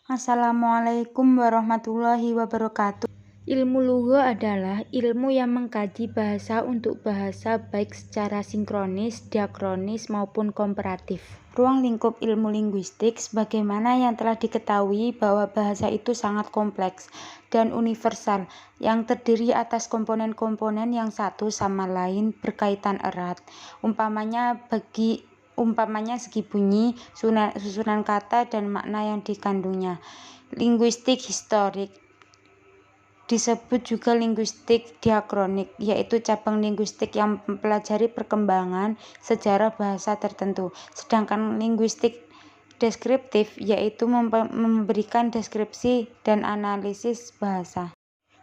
Assalamualaikum warahmatullahi wabarakatuh. Ilmu lugha adalah ilmu yang mengkaji bahasa untuk bahasa baik secara sinkronis, diakronis maupun komparatif. Ruang lingkup ilmu linguistik sebagaimana yang telah diketahui bahwa bahasa itu sangat kompleks dan universal yang terdiri atas komponen-komponen yang satu sama lain berkaitan erat. Umpamanya segi bunyi, susunan kata, dan makna yang dikandungnya. Linguistik historik disebut juga linguistik diakronik, yaitu cabang linguistik yang mempelajari perkembangan sejarah bahasa tertentu. Sedangkan linguistik deskriptif yaitu memberikan deskripsi dan analisis bahasa.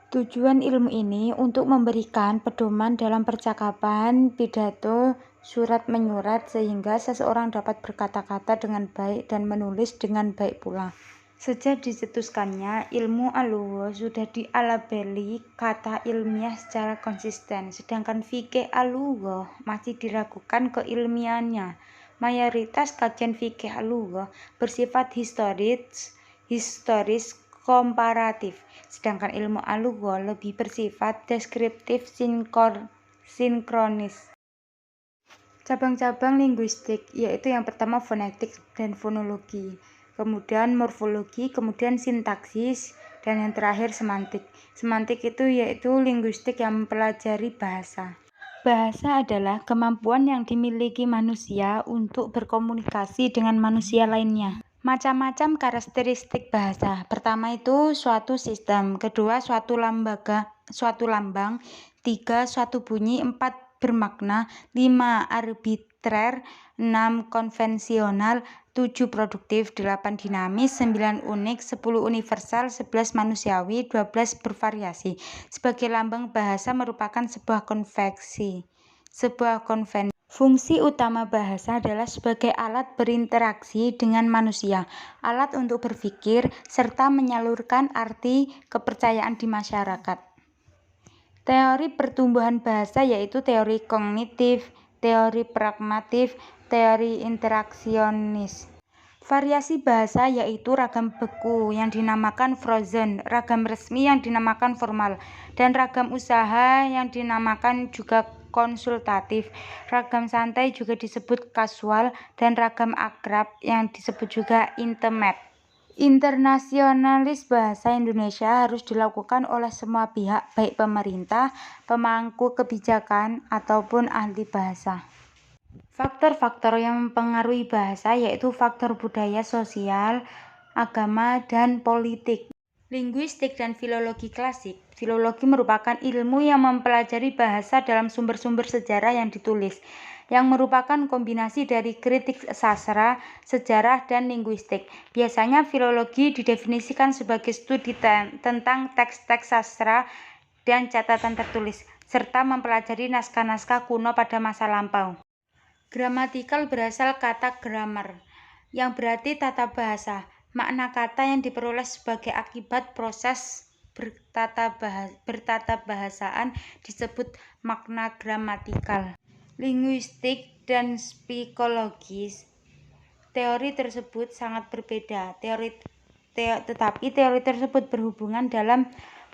Tujuan ilmu ini untuk memberikan pedoman dalam percakapan, pidato, surat menyurat sehingga seseorang dapat berkata-kata dengan baik dan menulis dengan baik pula. Sejak dicetuskannya, ilmu al-lugha sudah dialabeli kata ilmiah secara konsisten, sedangkan fikih al-lugha masih diragukan keilmiahannya. Mayoritas kajian fikih al-lugha bersifat historis komparatif, sedangkan ilmu al-lugha lebih bersifat deskriptif sinkronis. Cabang-cabang linguistik yaitu yang pertama fonetik dan fonologi, kemudian morfologi, kemudian sintaksis, dan yang terakhir semantik. Semantik itu yaitu linguistik yang mempelajari bahasa. Bahasa adalah kemampuan yang dimiliki manusia untuk berkomunikasi dengan manusia lainnya. Macam-macam karakteristik bahasa. Pertama itu suatu sistem, kedua suatu lambang, tiga suatu bunyi, empat bermakna, 5 arbitrer, 6 konvensional, 7 produktif, 8 dinamis, 9 unik, 10 universal, 11 manusiawi, 12 bervariasi. Sebagai lambang bahasa merupakan sebuah konvensi. Fungsi utama bahasa adalah sebagai alat berinteraksi dengan manusia, alat untuk berpikir, serta menyalurkan arti kepercayaan di masyarakat. Teori pertumbuhan bahasa yaitu teori kognitif, teori pragmatif, teori interaksionis. Variasi bahasa yaitu ragam beku yang dinamakan frozen, ragam resmi yang dinamakan formal, dan ragam usaha yang dinamakan juga konsultatif. Ragam santai juga disebut kasual, dan ragam akrab yang disebut juga intimate. Internasionalis bahasa Indonesia harus dilakukan oleh semua pihak, baik pemerintah, pemangku kebijakan, ataupun ahli bahasa. Faktor-faktor yang mempengaruhi bahasa yaitu faktor budaya, sosial, agama, dan politik. Linguistik dan filologi klasik. Filologi merupakan ilmu yang mempelajari bahasa dalam sumber-sumber sejarah yang ditulis, yang merupakan kombinasi dari kritik sastra, sejarah, dan linguistik. Biasanya filologi didefinisikan sebagai studi tentang teks-teks sastra dan catatan tertulis, serta mempelajari naskah-naskah kuno pada masa lampau. Gramatikal berasal kata grammar, yang berarti tata bahasa. Makna kata yang diperoleh sebagai akibat proses bertata bahasaan disebut makna gramatikal. Linguistik dan psikologis. Teori tersebut sangat berbeda, tetapi teori tersebut berhubungan dalam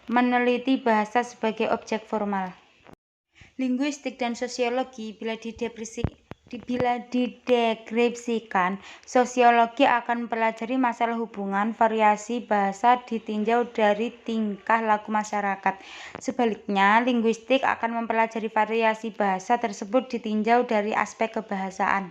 meneliti bahasa sebagai objek formal. Linguistik dan sosiologi bila dideskripsikan, sosiologi akan mempelajari masalah hubungan variasi bahasa ditinjau dari tingkah laku masyarakat. Sebaliknya, linguistik akan mempelajari variasi bahasa tersebut ditinjau dari aspek kebahasaan.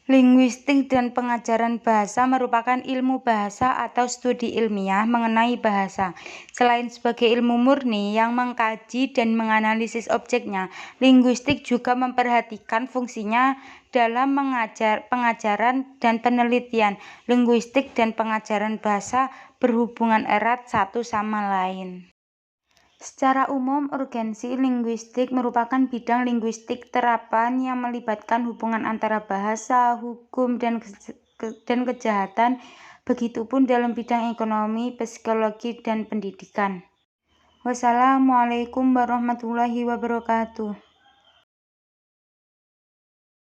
Linguistik dan pengajaran bahasa merupakan ilmu bahasa atau studi ilmiah mengenai bahasa. Selain sebagai ilmu murni yang mengkaji dan menganalisis objeknya, linguistik juga memperhatikan fungsinya dalam pengajaran dan penelitian. Linguistik dan pengajaran bahasa berhubungan erat satu sama lain. Secara umum, urgensi linguistik merupakan bidang linguistik terapan yang melibatkan hubungan antara bahasa, hukum, dan kejahatan, begitupun dalam bidang ekonomi, psikologi, dan pendidikan. Wassalamualaikum warahmatullahi wabarakatuh.